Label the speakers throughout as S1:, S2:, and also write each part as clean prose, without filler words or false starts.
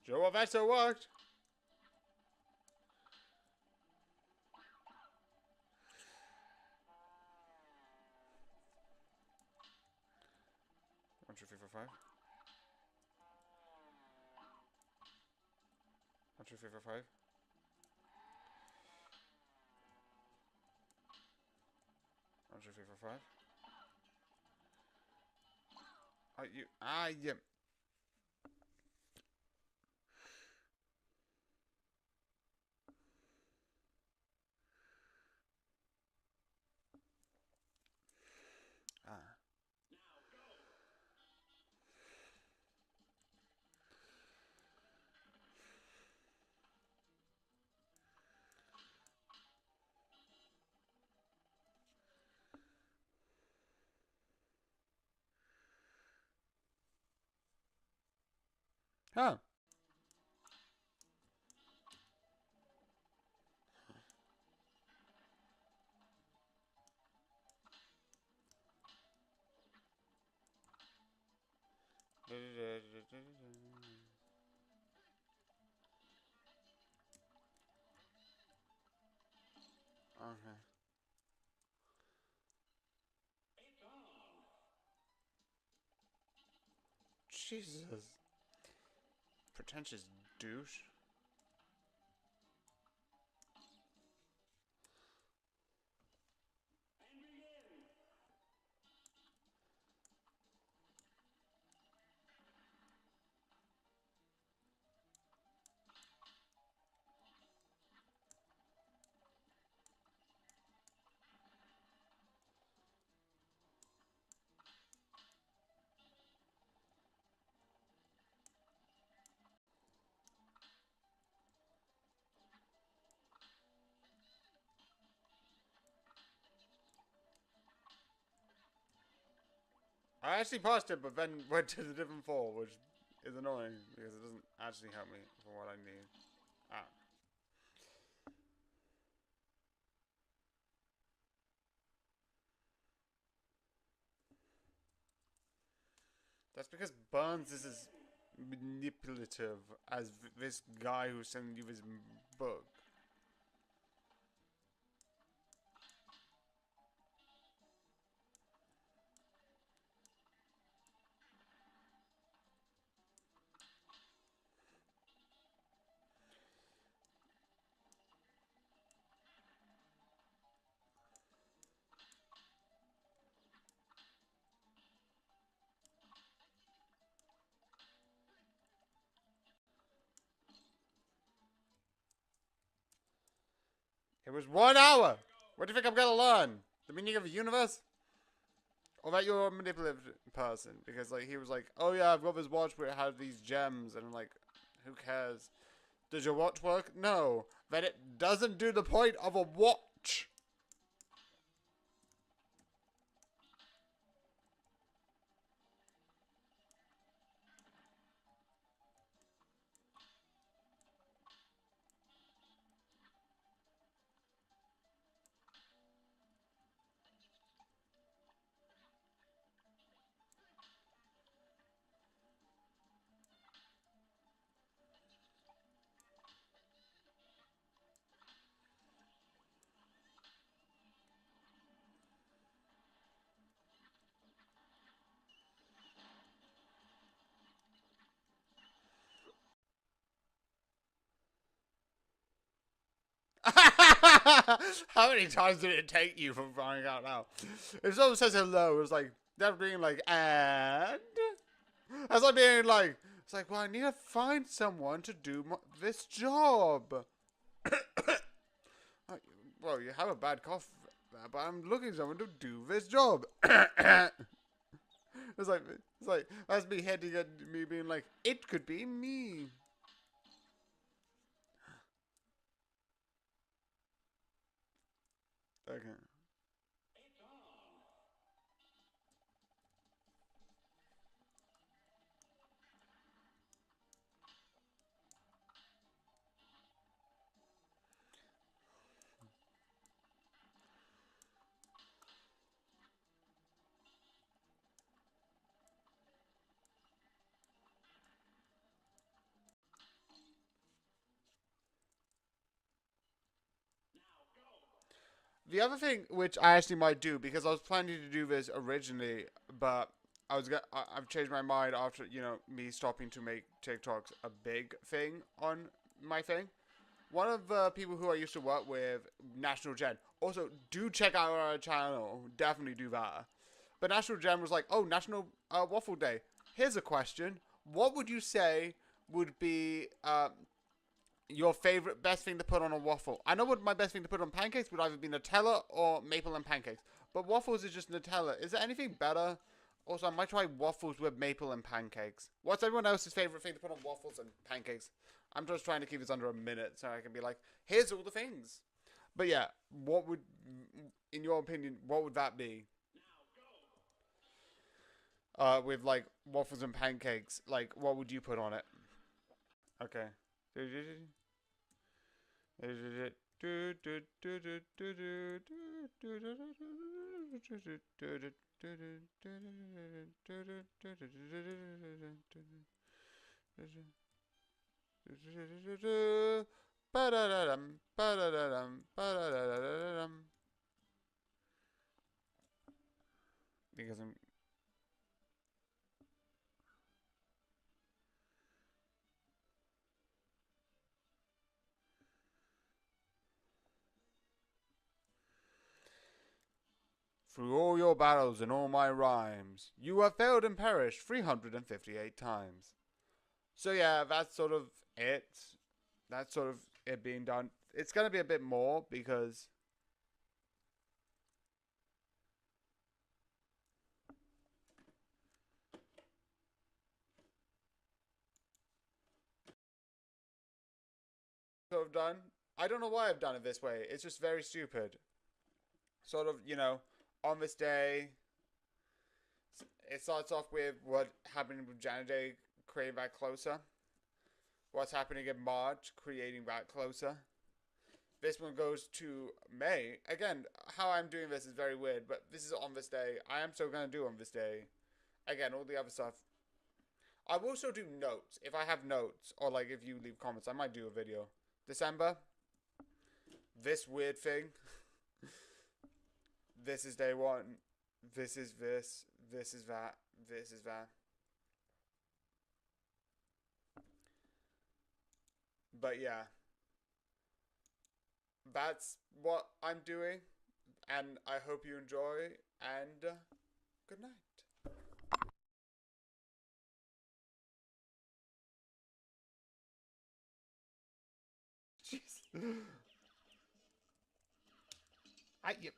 S1: Sure, what vessel worked? One, two, three, four, five. 1, 2, 3, 4, 5. 1, 2, 3, 4, 5. You. Yeah. Huh. Okay. Jesus. Pretentious douche. I actually paused it, but then went to the different fall, which is annoying because it doesn't actually help me for what I need. Ah. That's because Burns is as manipulative as this guy who's sending you his book. It was 1 hour! What do you think I'm gonna learn? The meaning of the universe? Or that you're a manipulative person? Because, like, he was like, oh yeah, I've got this watch where it has these gems, and I'm like, who cares? Does your watch work? No. Then it doesn't do the point of a watch. How many times did it take you from finding out now? If someone says hello, it's like, they're being like, and? That's like being like, it's like, well, I need to find someone to do this job. Well, you have a bad cough, but I'm looking for someone to do this job. It's like, that's me heading at me being like, it could be me. Okay. the other thing which I actually might do, because I was planning to do this originally, but I've changed my mind after me stopping to make TikToks a big thing on my thing. One of the people who I used to work with, National Gen. Also, do check out our channel. Definitely do that. But National Gen was like, "Oh, National Waffle Day. Here's a question: what would you say would be your favorite best thing to put on a waffle?" I know what my best thing to put on pancakes would either be Nutella or maple and pancakes. But waffles is just Nutella. Is there anything better? Also, I might try waffles with maple and pancakes. What's everyone else's favorite thing to put on waffles and pancakes? I'm just trying to keep this under a minute so I can be like, here's all the things. But yeah, what would, in your opinion, what would that be? With like waffles and pancakes, like what would you put on it? Okay. Because I'm through all your battles and all my rhymes, you have failed and perished 358 times. So yeah, that's sort of it. That's sort of it being done. It's gonna be a bit more because sort of done. I don't know why I've done it this way. It's just very stupid. Sort of, on this day, it starts off with what happened with Janet Day, creating that closer. What's happening in March, creating that closer. This one goes to May. Again, how I'm doing this is very weird, but this is on this day. I am still going to do on this day. Again, all the other stuff. I will also do notes. If I have notes, or like if you leave comments, I might do a video. December. This weird thing. This is day one. This is this. This is that. This is that. But yeah. That's what I'm doing. And I hope you enjoy. And good night. Jeez. Yep.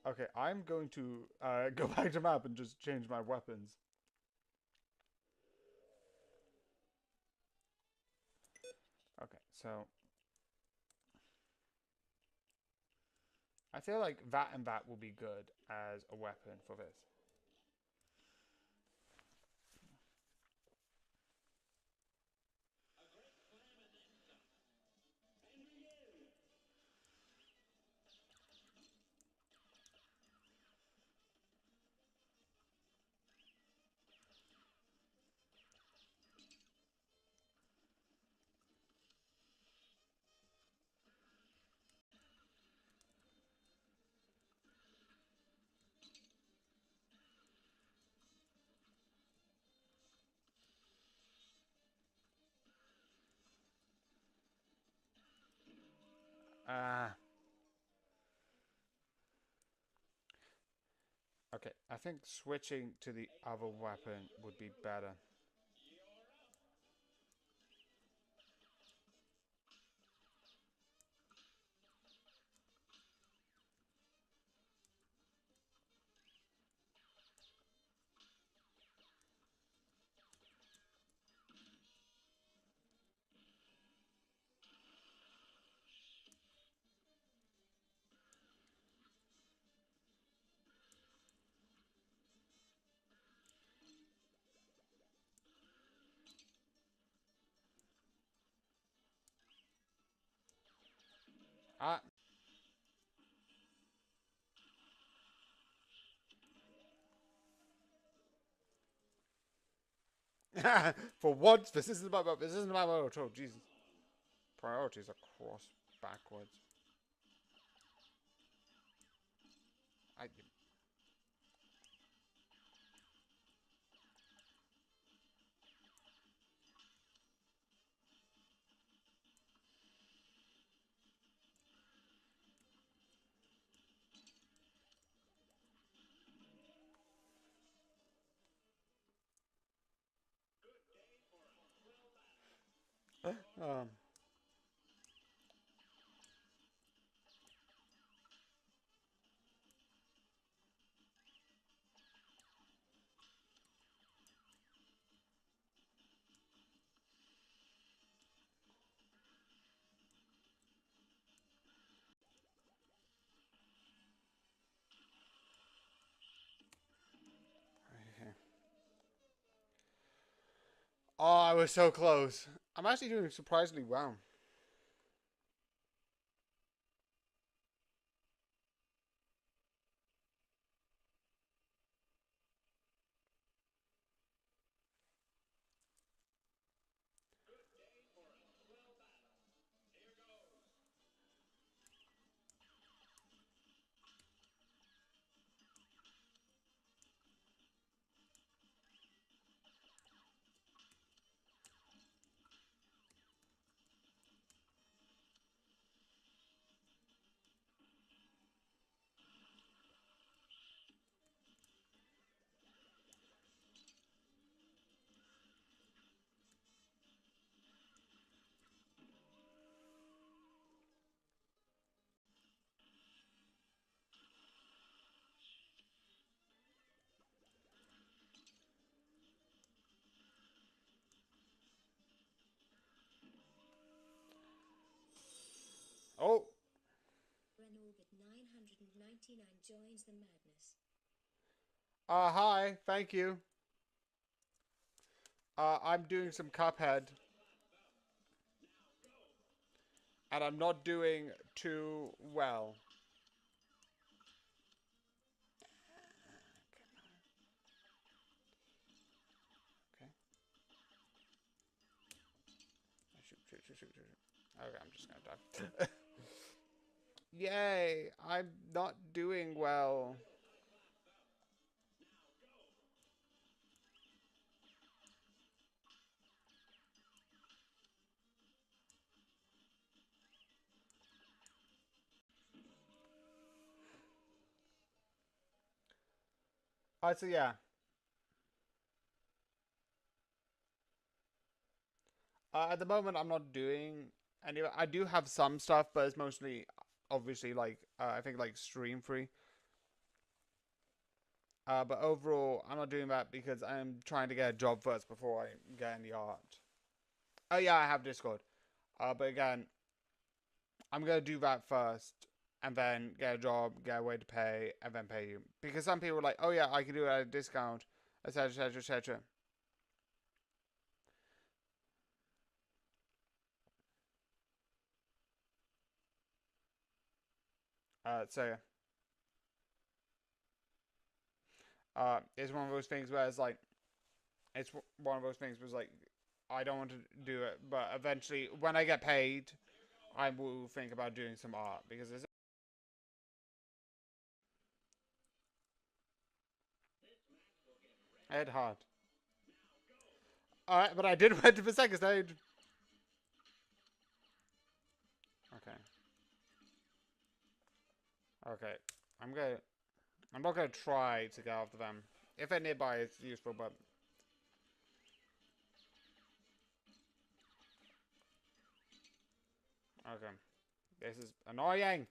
S1: Okay, I'm going to go back to map and just change my weapons. Okay, so I feel like that and that will be good as a weapon for this. Ah. Okay, I think switching to the other weapon would be better. Ah. For once, this isn't about my control. Jesus. Priorities are crossed backwards. I. Um. Oh, I was so close. I'm actually doing surprisingly well. Oh. Hi. Thank you. I'm doing some cuphead, and I'm not doing too well. Okay. Shoot. Okay, I'm just gonna die. Yay! I'm not doing well. Alright, so yeah. At the moment, I'm not doing any. I do have some stuff, but it's mostly, obviously, like I think like stream free. But overall, I'm not doing that because I'm trying to get a job first before I get any art. Oh yeah, I have Discord. But again, I'm gonna do that first, and then get a job, get a way to pay, and then pay you. Because some people are like, oh yeah, I can do it at a discount, etc., etc., etc. So yeah. It's one of those things where it's like, it's one of those things where it's like, I don't want to do it, but eventually, when I get paid, I will think about doing some art because it's hard. Alright, but I did went to the second stage. Okay. Okay. I'm gonna. I'm not gonna try to get after them. If they're nearby, it's useful, but okay. This is annoying.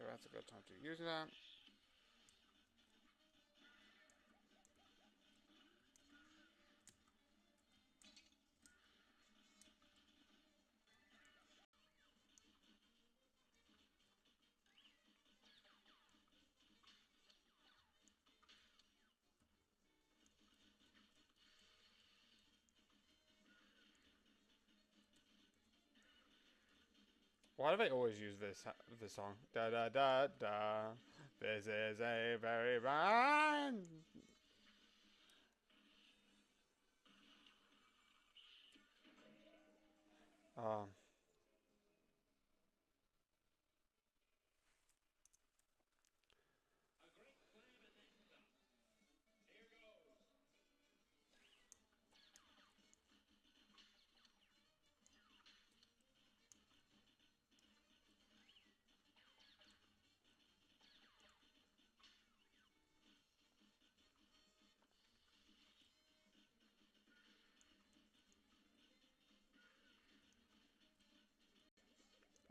S1: Okay, that's a good time to use that. Why do they always use this song? Da da da da. This is a very bad. Um.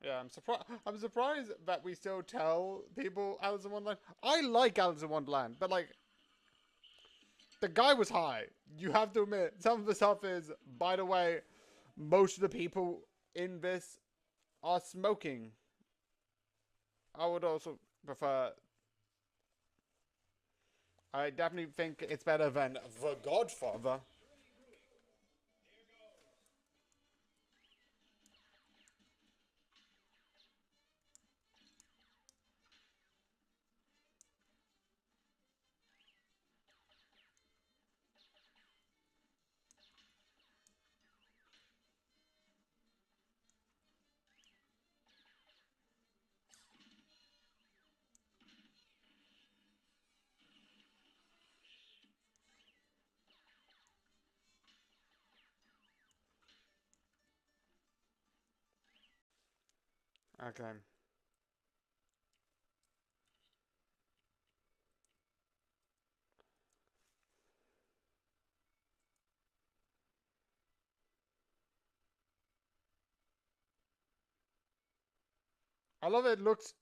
S1: Yeah, I'm surprised. I'm surprised that we still tell people Alice in Wonderland. I like Alice in Wonderland, but like the guy was high. You have to admit, some of the stuff is. By the way, most of the people in this are smoking. I would also prefer. I definitely think it's better than The Godfather. Okay. I love it. Looks.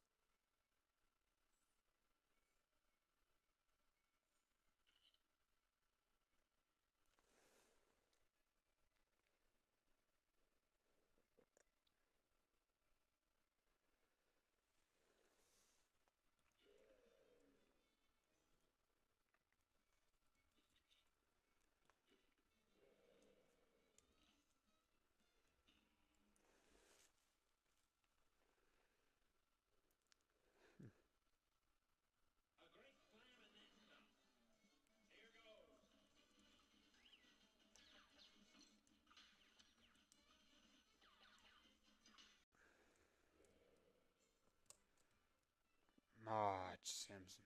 S1: Ah, it seems.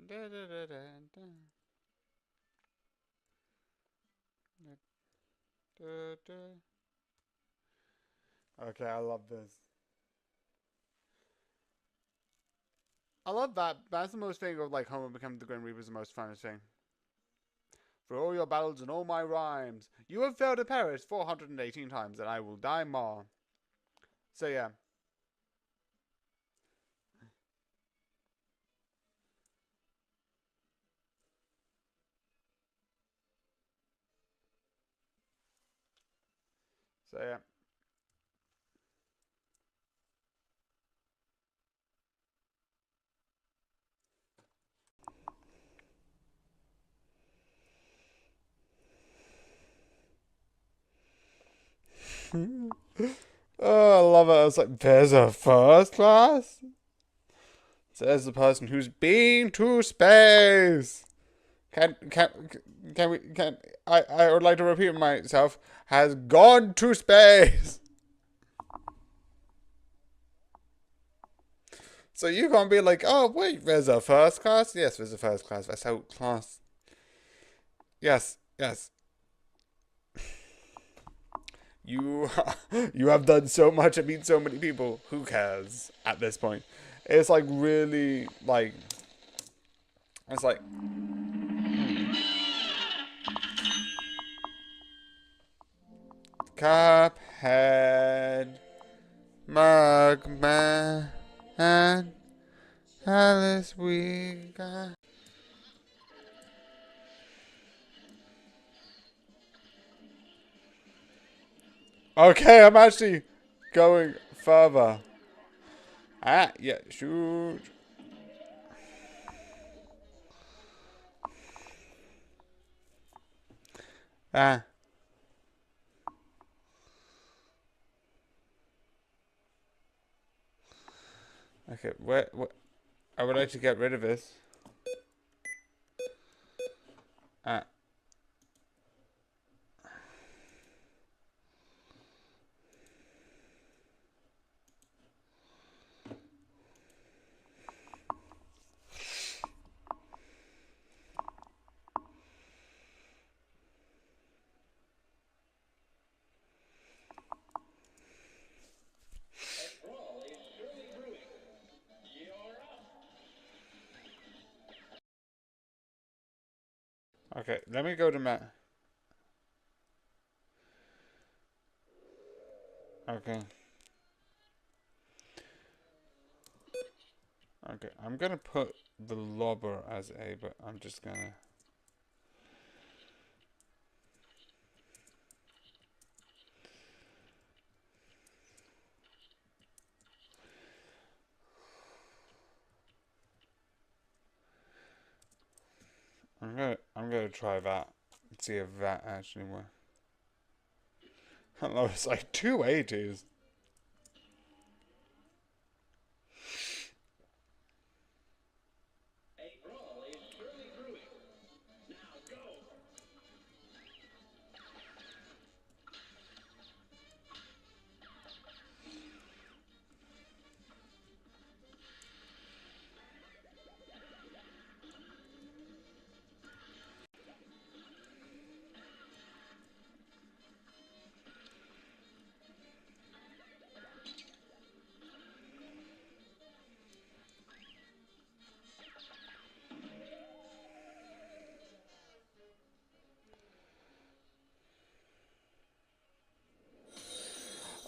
S1: Da, da, da, da, da. Da, da. Okay, I love this. I love that. That's the most thing of like Homer becoming the Grim Reaper is the most funnest thing. For all your battles and all my rhymes, you have failed to perish 418 times, and I will die more. So yeah. So yeah. Oh, I love it. It's like, there's a first class? Says the person who's been to space. Can we, I would like to repeat myself, has gone to space. So you can't be like, oh, wait, there's a first class? Yes, there's a first class. That's how class. Yes, yes. You, you have done so much and meet so many people. Who cares at this point? It's like really, like, it's like, Cuphead, Mugman, and Alice we got. Okay, I'm actually going further. Ah, yeah, shoot. Ah. Okay, where I would like to get rid of this. Ah. Okay, let me go to Matt. Okay. Okay, I'm gonna put the lobber as A, but I'm just gonna... I'm gonna try that. See if that actually works. Hello, it's like 280s.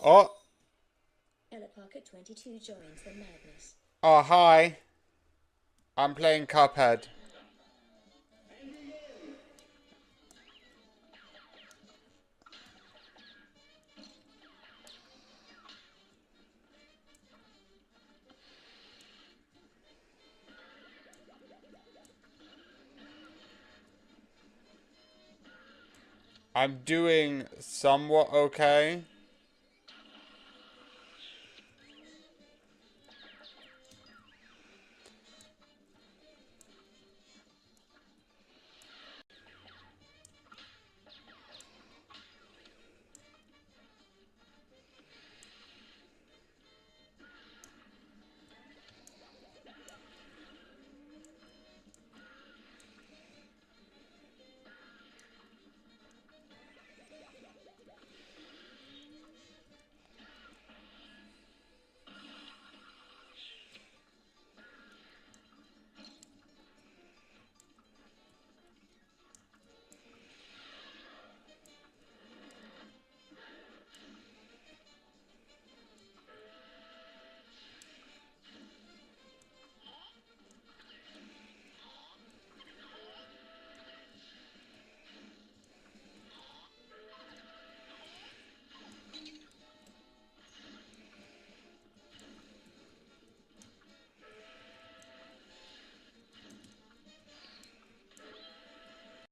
S1: Oh!
S2: Pocket 22 joins the madness.
S1: Oh, hi. I'm playing Cuphead. I'm doing somewhat okay.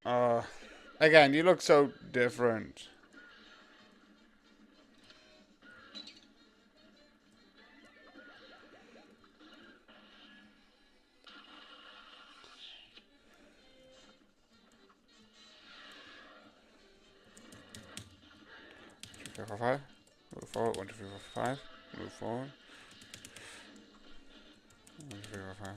S1: Uh, Again, you look so different. Three, four, five. Move forward. 1, 2, 3, 4, 5. Move forward. 1, 2, 3, 4, 5.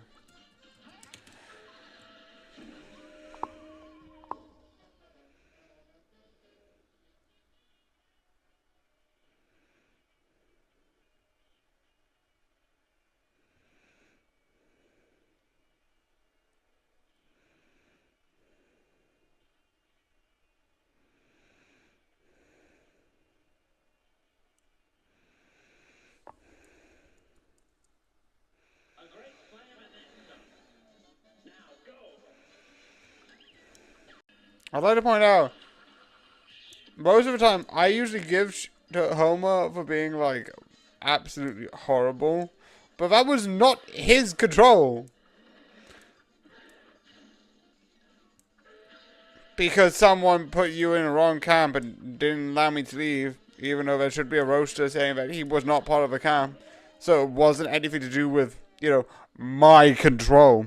S1: I'd like to point out, most of the time, I usually give to Homer for being, like, absolutely horrible. But that was not his control. because someone put you in a wrong camp and didn't allow me to leave, even though there should be a roster saying that he was not part of a camp. So it wasn't anything to do with, my control.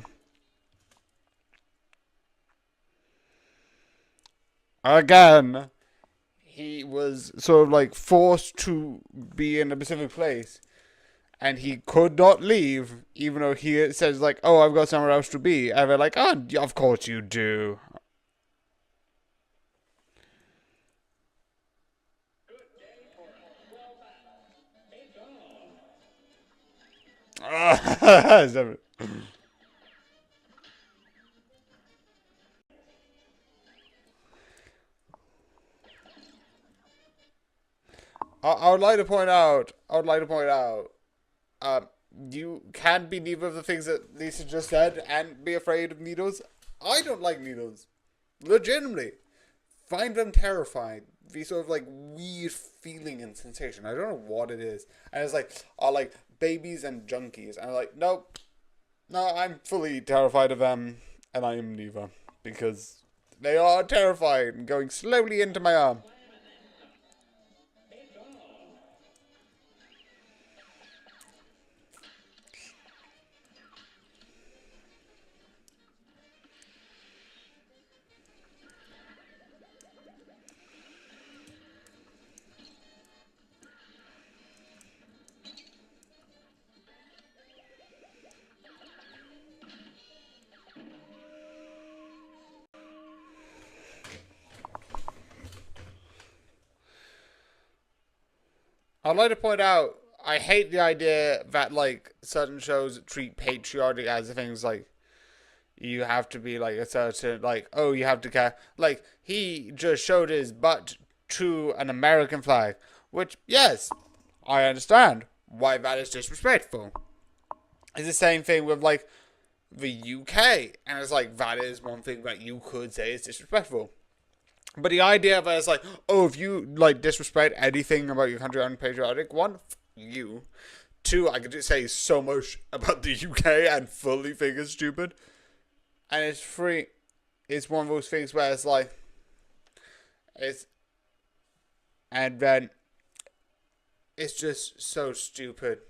S1: Again, he was sort of like forced to be in a specific place. And he could not leave, even though he says like, "Oh, I've got somewhere else to be." And they're like, "Oh, of course you do." I would like to point out. Um, you can be neither of the things that Lisa just said and be afraid of needles. I don't like needles. Legitimately. Find them terrifying. The sort of like weird feeling and sensation. I don't know what it is. And it's like, like babies and junkies. And I'm like, nope. No, I'm fully terrified of them. And I am neither. Because they are terrifying. Going slowly into my arm. I'd like to point out, I hate the idea that like certain shows treat patriotic as things like you have to be like a certain like you have to care. Like he just showed his butt to an American flag, which yes, I understand why that is disrespectful. It's the same thing with like the UK, and it's like that is one thing that you could say is disrespectful. But the idea that it's like, oh, if you like disrespect anything about your country unpatriotic, one, you. Two, I could just say so much about the UK and fully think it's stupid. And it's three, it's one of those things where it's like, it's, and then it's just so stupid.